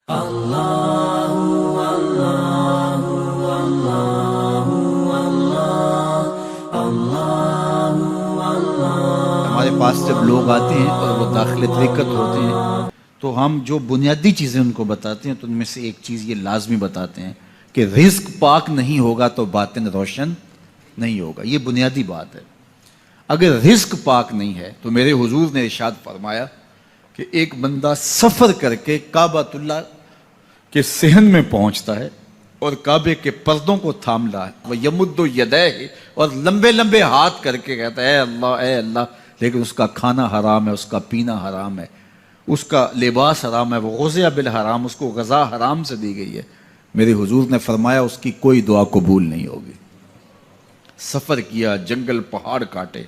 ہمارے پاس جب لوگ آتے ہیں اور وہ داخل طریقت ہوتے ہیں تو ہم جو بنیادی چیزیں ان کو بتاتے ہیں تو ان میں سے ایک چیز یہ لازمی بتاتے ہیں کہ رزق پاک نہیں ہوگا تو باطن روشن نہیں ہوگا. یہ بنیادی بات ہے. اگر رزق پاک نہیں ہے تو میرے حضور نے ارشاد فرمایا کہ ایک بندہ سفر کر کے کعبۃ اللہ کے صحن میں پہنچتا ہے اور کعبے کے پردوں کو تھام رہا ہے, وہ یمد یدیہ, اور لمبے لمبے ہاتھ کر کے کہتا ہے اے اللہ, لیکن اس کا کھانا حرام ہے, اس کا پینا حرام ہے, اس کا لباس حرام ہے, وہ غزیہ بالحرام, اس کو غذا حرام سے دی گئی ہے. میرے حضور نے فرمایا اس کی کوئی دعا قبول نہیں ہوگی. سفر کیا, جنگل پہاڑ کاٹے,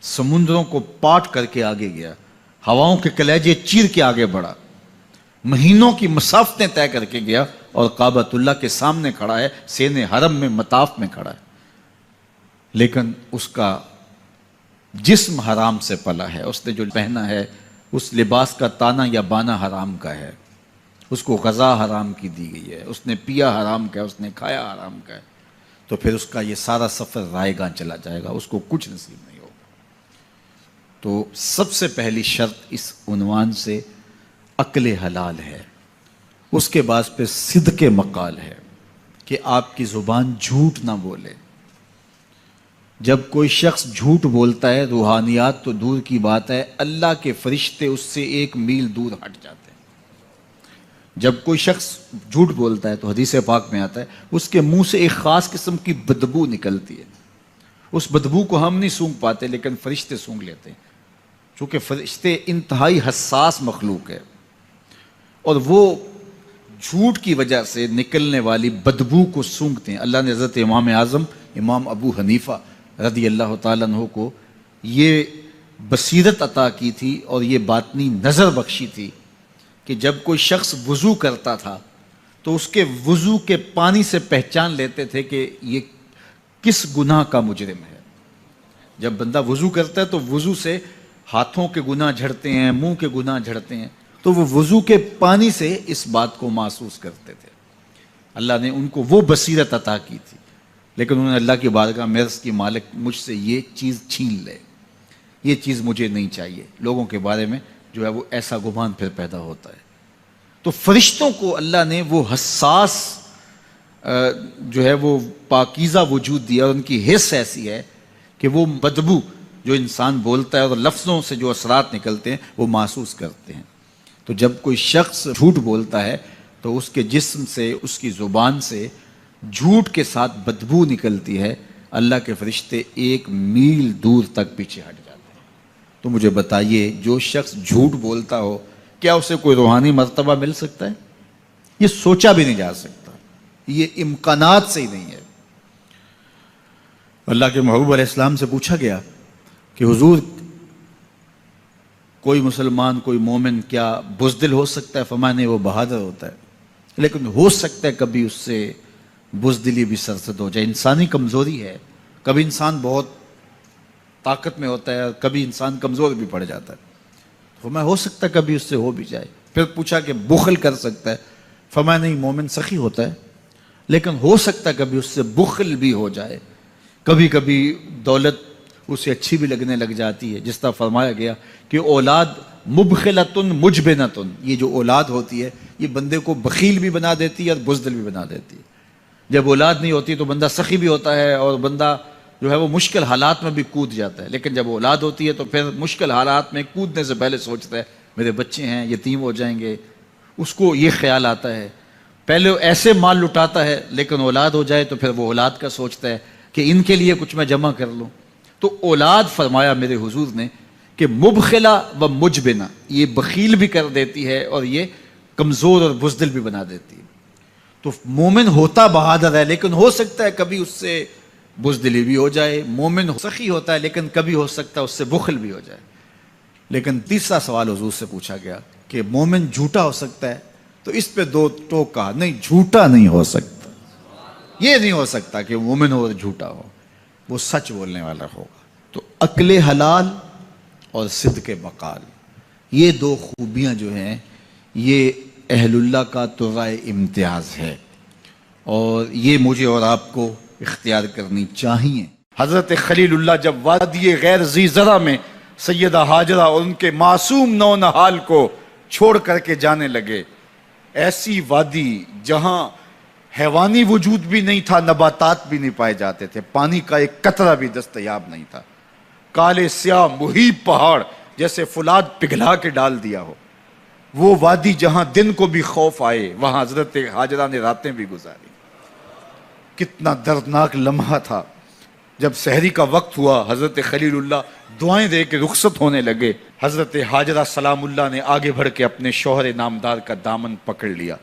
سمندروں کو پاٹ کر کے آگے گیا, ہواؤں کے کلیجے چیر کے آگے بڑھا, مہینوں کی مسافتیں طے کر کے گیا اور کعبۃ اللہ کے سامنے کھڑا ہے, سین حرم میں مطاف میں کھڑا ہے, لیکن اس کا جسم حرام سے پلا ہے. اس نے جو پہنا ہے اس لباس کا تانا یا بانا حرام کا ہے, اس کو غذا حرام کی دی گئی ہے, اس نے پیا حرام کا ہے, اس نے کھایا حرام کا ہے, تو پھر اس کا یہ سارا سفر رائے گاں چلا جائے گا, اس کو کچھ نصیب نہیں ہوگا. تو سب سے پہلی شرط اس عنوان سے عقل حلال ہے. اس کے بعد پہ صدق مقال ہے کہ آپ کی زبان جھوٹ نہ بولے. جب کوئی شخص جھوٹ بولتا ہے, روحانیات تو دور کی بات ہے, اللہ کے فرشتے اس سے 1 میل دور ہٹ جاتے ہیں. جب کوئی شخص جھوٹ بولتا ہے تو حدیث پاک میں آتا ہے اس کے منہ سے ایک خاص قسم کی بدبو نکلتی ہے. اس بدبو کو ہم نہیں سونگھ پاتے لیکن فرشتے سونگھ لیتے ہیں, چونکہ فرشتے انتہائی حساس مخلوق ہے, اور وہ جھوٹ کی وجہ سے نکلنے والی بدبو کو سونگھتے ہیں. اللہ نے حضرت امام اعظم امام ابو حنیفہ رضی اللہ تعالیٰ عنہ کو یہ بصیرت عطا کی تھی اور یہ باطنی نظر بخشی تھی کہ جب کوئی شخص وضو کرتا تھا تو اس کے وضو کے پانی سے پہچان لیتے تھے کہ یہ کس گناہ کا مجرم ہے. جب بندہ وضو کرتا ہے تو وضو سے ہاتھوں کے گناہ جھڑتے ہیں, منہ کے گناہ جھڑتے ہیں, تو وہ وضو کے پانی سے اس بات کو محسوس کرتے تھے. اللہ نے ان کو وہ بصیرت عطا کی تھی, لیکن انہوں نے اللہ کی بارگاہ میں عرض کی مالک مجھ سے یہ چیز چھین لے, یہ چیز مجھے نہیں چاہیے. لوگوں کے بارے میں جو ہے وہ ایسا گمان پھر پیدا ہوتا ہے. تو فرشتوں کو اللہ نے وہ حساس جو ہے وہ پاکیزہ وجود دیا, اور ان کی حس ایسی ہے کہ وہ بدبو جو انسان بولتا ہے اور لفظوں سے جو اثرات نکلتے ہیں وہ محسوس کرتے ہیں. تو جب کوئی شخص جھوٹ بولتا ہے تو اس کے جسم سے, اس کی زبان سے جھوٹ کے ساتھ بدبو نکلتی ہے. اللہ کے فرشتے 1 میل دور تک پیچھے ہٹ جاتے ہیں. تو مجھے بتائیے, جو شخص جھوٹ بولتا ہو کیا اسے کوئی روحانی مرتبہ مل سکتا ہے؟ یہ سوچا بھی نہیں جا سکتا, یہ امکانات سے ہی نہیں ہے. اللہ کے محبوب علیہ السلام سے پوچھا گیا کہ حضور کوئی مسلمان, کوئی مومن کیا بزدل ہو سکتا ہے؟ فرمایا نہیں, وہ بہادر ہوتا ہے, لیکن ہو سکتا ہے کبھی اس سے بزدلی بھی سرزد ہو جائے. انسانی کمزوری ہے, کبھی انسان بہت طاقت میں ہوتا ہے اور کبھی انسان کمزور بھی پڑ جاتا ہے. فرمایا ہو سکتا ہے کبھی اس سے ہو بھی جائے. پھر پوچھا کہ بخل کر سکتا ہے؟ فرمایا نہیں, مومن سخی ہوتا ہے لیکن ہو سکتا ہے کبھی اس سے بخل بھی ہو جائے. کبھی کبھی دولت اسے اچھی بھی لگنے لگ جاتی ہے, جس طرح فرمایا گیا کہ اولاد مبخلتن مجبنتن, یہ جو اولاد ہوتی ہے یہ بندے کو بخیل بھی بنا دیتی ہے اور بزدل بھی بنا دیتی ہے. جب اولاد نہیں ہوتی تو بندہ سخی بھی ہوتا ہے اور بندہ جو ہے وہ مشکل حالات میں بھی کود جاتا ہے, لیکن جب اولاد ہوتی ہے تو پھر مشکل حالات میں کودنے سے پہلے سوچتا ہے میرے بچے ہیں یتیم ہو جائیں گے. اس کو یہ خیال آتا ہے, پہلے ایسے مال لٹاتا ہے لیکن اولاد ہو جائے تو پھر وہ اولاد کا سوچتا ہے کہ ان کے لیے کچھ میں جمع کر لوں. تو اولاد فرمایا میرے حضور نے کہ مبخلہ و مجبنہ, یہ بخیل بھی کر دیتی ہے اور یہ کمزور اور بزدل بھی بنا دیتی ہے. تو مومن ہوتا بہادر ہے لیکن ہو سکتا ہے کبھی اس سے بزدلی بھی ہو جائے. مومن سخی ہوتا ہے لیکن کبھی ہو سکتا ہے اس سے بخل بھی ہو جائے. لیکن تیسرا سوال حضور سے پوچھا گیا کہ مومن جھوٹا ہو سکتا ہے؟ تو اس پہ 2 ٹوک کہا, نہیں جھوٹا نہیں ہو سکتا. یہ نہیں ہو سکتا کہ مومن ہو اور جھوٹا ہو, وہ سچ بولنے والا ہوگا. تو عقل حلال اور صدق مقال, یہ 2 خوبیاں جو ہیں یہ اہل اللہ کا تو رائے امتیاز ہے، اور یہ مجھے اور آپ کو اختیار کرنی چاہیے۔ حضرت خلیل اللہ جب وادی غیر ذی زرع میں سیدہ ہاجرہ اور ان کے معصوم نونہال کو چھوڑ کر کے جانے لگے، ایسی وادی جہاں حیوانی وجود بھی نہیں تھا، نباتات بھی نہیں پائے جاتے تھے، پانی کا ایک قطرہ بھی دستیاب نہیں تھا، کالے سیاہ محیط پہاڑ جیسے فولاد پگھلا کے ڈال دیا ہو، وہ وادی جہاں دن کو بھی خوف آئے، وہاں حضرت ہاجرہ نے راتیں بھی گزاری۔ کتنا دردناک لمحہ تھا جب سحری کا وقت ہوا، حضرت خلیل اللہ دعائیں دے کے رخصت ہونے لگے، حضرت ہاجرہ سلام اللہ نے آگے بڑھ کے اپنے شوہر نامدار کا دامن پکڑ لیا،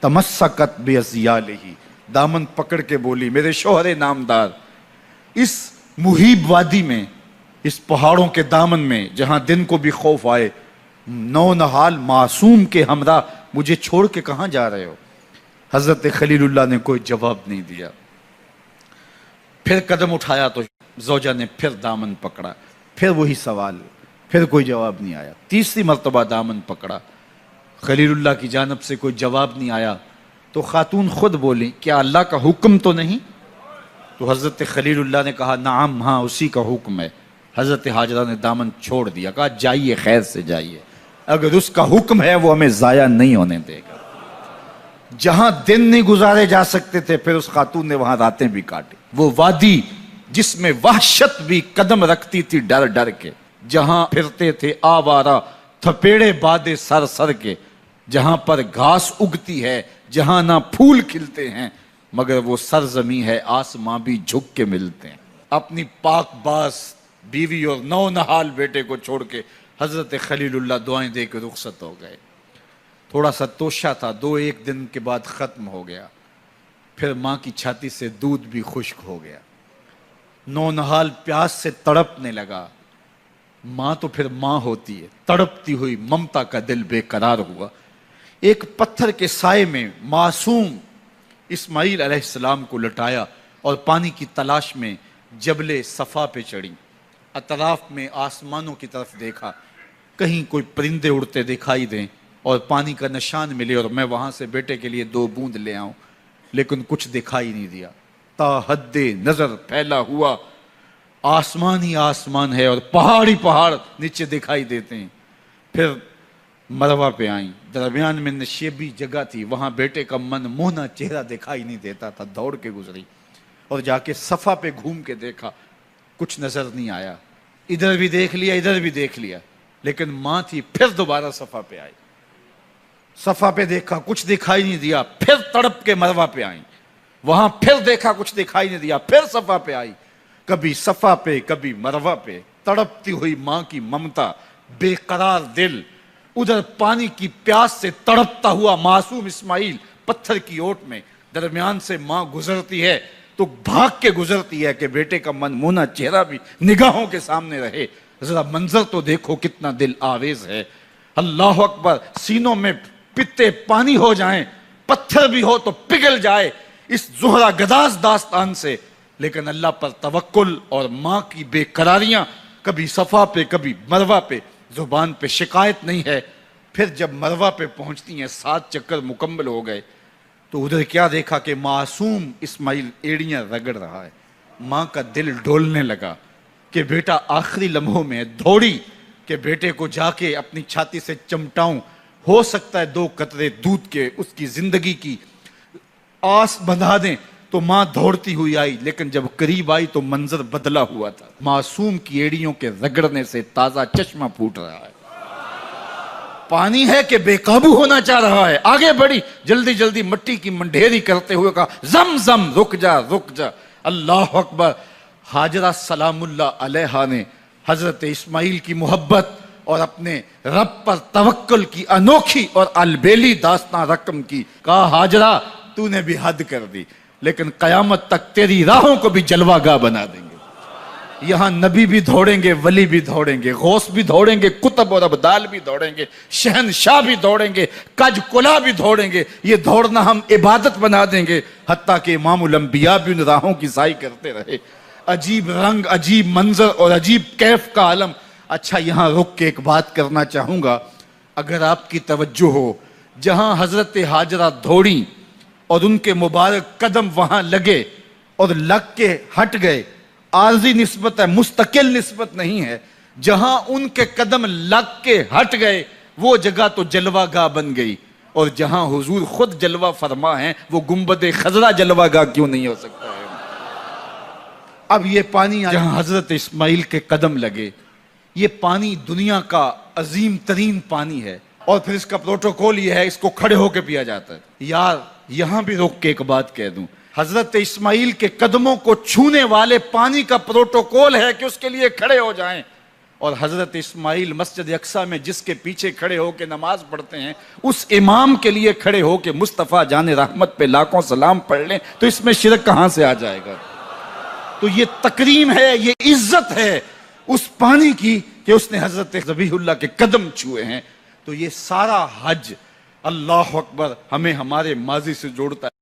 تمسکت بِأَزْيَالِهِ، دامن پکڑ کے بولی، میرے شوہر نامدار، اس محیب وادی میں، اس پہاڑوں کے دامن میں جہاں دن کو بھی خوف آئے، نونہال معصوم کے ہمراہ مجھے چھوڑ کے کہاں جا رہے ہو؟ حضرت خلیل اللہ نے کوئی جواب نہیں دیا۔ پھر قدم اٹھایا تو زوجہ نے پھر دامن پکڑا، پھر وہی سوال، پھر کوئی جواب نہیں آیا۔ تیسری مرتبہ دامن پکڑا، خلیل اللہ کی جانب سے کوئی جواب نہیں آیا، تو خاتون خود بولی، کیا اللہ کا حکم تو نہیں؟ تو حضرت خلیل اللہ نے کہا، نعم، ہاں اسی کا حکم ہے۔ حضرت ہاجرہ نے دامن چھوڑ دیا، کہا جائیے، خیر سے جائیے، اگر اس کا حکم ہے وہ ہمیں ضائع نہیں ہونے دے گا۔ جہاں دن نہیں گزارے جا سکتے تھے، پھر اس خاتون نے وہاں راتیں بھی کاٹی۔ وہ وادی جس میں وحشت بھی قدم رکھتی تھی ڈر ڈر کے، جہاں پھرتے تھے آوارہ تھپیڑے بادے سر سر کے، جہاں پر گھاس اگتی ہے، جہاں نہ پھول کھلتے ہیں، مگر وہ سرزمین ہے آسماں بھی جھک کے ملتے ہیں۔ اپنی پاک باز بیوی اور نونہال بیٹے کو چھوڑ کے حضرت خلیل اللہ دعائیں دے کے رخصت ہو گئے۔ تھوڑا سا توشہ تھا، 2-1 دن کے بعد ختم ہو گیا۔ پھر ماں کی چھاتی سے دودھ بھی خشک ہو گیا، نونہال پیاس سے تڑپنے لگا۔ ماں تو پھر ماں ہوتی ہے، تڑپتی ہوئی ممتا کا دل بے قرار ہوا۔ ایک پتھر کے سائے میں معصوم اسماعیل علیہ السلام کو لٹایا اور پانی کی تلاش میں جبل صفا پہ چڑھی، اطراف میں آسمانوں کی طرف دیکھا، کہیں کوئی پرندے اڑتے دکھائی دیں اور پانی کا نشان ملے اور میں وہاں سے بیٹے کے لیے 2 بوند لے آؤں، لیکن کچھ دکھائی نہیں دیا۔ تا حد نظر پھیلا ہوا آسمان ہی آسمان ہے اور پہاڑ ہی پہاڑ نیچے دکھائی دیتے ہیں۔ پھر مروہ پہ آئیں، درمیان میں نشیبی جگہ تھی، وہاں بیٹے کا من موہنا چہرہ دکھائی نہیں دیتا تھا، دوڑ کے گزری اور جا کے صفا پہ گھوم کے دیکھا، کچھ نظر نہیں آیا، ادھر بھی دیکھ لیا ادھر بھی دیکھ لیا، لیکن ماں تھی، پھر دوبارہ صفا پہ آئی، صفا پہ دیکھا کچھ دکھائی نہیں دیا، پھر تڑپ کے مروہ پہ آئیں، وہاں پھر دیکھا کچھ دکھائی نہیں دیا، پھر صفا پہ آئی، کبھی صفا پہ کبھی مروہ پہ، تڑپتی ہوئی ماں کی ممتا، بے قرار دل، ادھر پانی کی پیاس سے تڑپتا ہوا معصوم اسماعیل پتھر کی اوٹ میں، درمیان سے ماں گزرتی ہے تو بھاگ کے گزرتی ہے کہ بیٹے کا من مونا چہرہ بھی نگاہوں کے سامنے رہے۔ ذرا منظر تو دیکھو کتنا دل آویز ہے، اللہ اکبر، سینوں میں پتے پانی ہو جائیں، پتھر بھی ہو تو پگھل جائے اس زہرہ گداز داستان سے، لیکن اللہ پر توکل اور ماں کی بے قراریاں، کبھی صفا پہ کبھی مروہ پہ، زبان پہ شکایت نہیں ہے۔ پھر جب مروہ پہ پہنچتی ہیں، 7 چکر مکمل ہو گئے، تو ادھر کیا دیکھا کہ معصوم اسماعیل ایڑیاں رگڑ رہا ہے۔ ماں کا دل ڈولنے لگا کہ بیٹا آخری لمحوں میں دوڑی کہ بیٹے کو جا کے اپنی چھاتی سے چمٹاؤں، ہو سکتا ہے 2 قطرے دودھ کے اس کی زندگی کی آس بندھا دیں۔ تو ماں دوڑتی ہوئی آئی، لیکن جب قریب آئی تو منظر بدلا ہوا تھا، معصوم کی ایڑیوں کے رگڑنے سے تازہ چشمہ پھوٹ رہا ہے، پانی ہے کہ بے قابو ہونا چاہ رہا ہے، آگے بڑھی، جلدی جلدی مٹی کی منڈھیری کرتے ہوئے کہا، زم زم، رک جا رک جا، اللہ اکبر۔ ہاجرہ سلام اللہ علیہا نے حضرت اسماعیل کی محبت اور اپنے رب پر توکل کی انوکھی اور البیلی داستان رقم کی، کہا ہاجرہ تو نے بھی حد کر دی، لیکن قیامت تک تیری راہوں کو بھی جلوہ گاہ بنا دیں گے۔ یہاں نبی بھی دوڑیں گے، ولی بھی دوڑیں گے، غوث بھی دوڑیں گے، کتب اور ابدال بھی دوڑیں گے، شہنشاہ بھی دوڑیں گے، کج کلا بھی دوڑیں گے، یہ دوڑنا ہم عبادت بنا دیں گے، حتیٰ کہ امام الانبیاء بھی ان راہوں کی سائی کرتے رہے۔ عجیب رنگ، عجیب منظر اور عجیب کیف کا عالم۔ اچھا، یہاں رک کے ایک بات کرنا چاہوں گا، اگر آپ کی توجہ ہو، جہاں حضرت حاجرہ دوڑی اور ان کے مبارک قدم وہاں لگے اور لگ کے ہٹ گئے، عارضی نسبت ہے، مستقل نسبت نہیں ہے، جہاں ان کے قدم لگ کے ہٹ گئے وہ جگہ تو جلوہ گاہ بن گئی، اور جہاں حضور خود جلوہ فرما ہیں وہ گنبد خضرا جلوہ گاہ کیوں نہیں ہو سکتا ہے؟ اب یہ پانی جہاں حضرت اسماعیل کے قدم لگے، یہ پانی دنیا کا عظیم ترین پانی ہے، اور پھر اس کا پروٹوکول یہ ہے، اس کو کھڑے ہو کے پیا جاتا ہے۔ یار یہاں بھی روک کے ایک بات کہہ دوں، حضرت اسماعیل کے قدموں کو چھونے والے پانی کا پروٹوکول ہے کہ اس کے لیے کھڑے ہو جائیں، اور حضرت اسماعیل مسجد اقصیٰ میں جس کے پیچھے کھڑے ہو کے نماز پڑھتے ہیں، اس امام کے لیے کھڑے ہو کے مصطفیٰ جان رحمت پہ لاکھوں سلام پڑھ لیں تو اس میں شرک کہاں سے آ جائے گا؟ تو یہ تکریم ہے، یہ عزت ہے اس پانی کی کہ اس نے حضرت ذبیح اللہ کے قدم چھوئے ہیں۔ تو یہ سارا حج، اللہ اکبر، ہمیں ہمارے ماضی سے جوڑتا ہے۔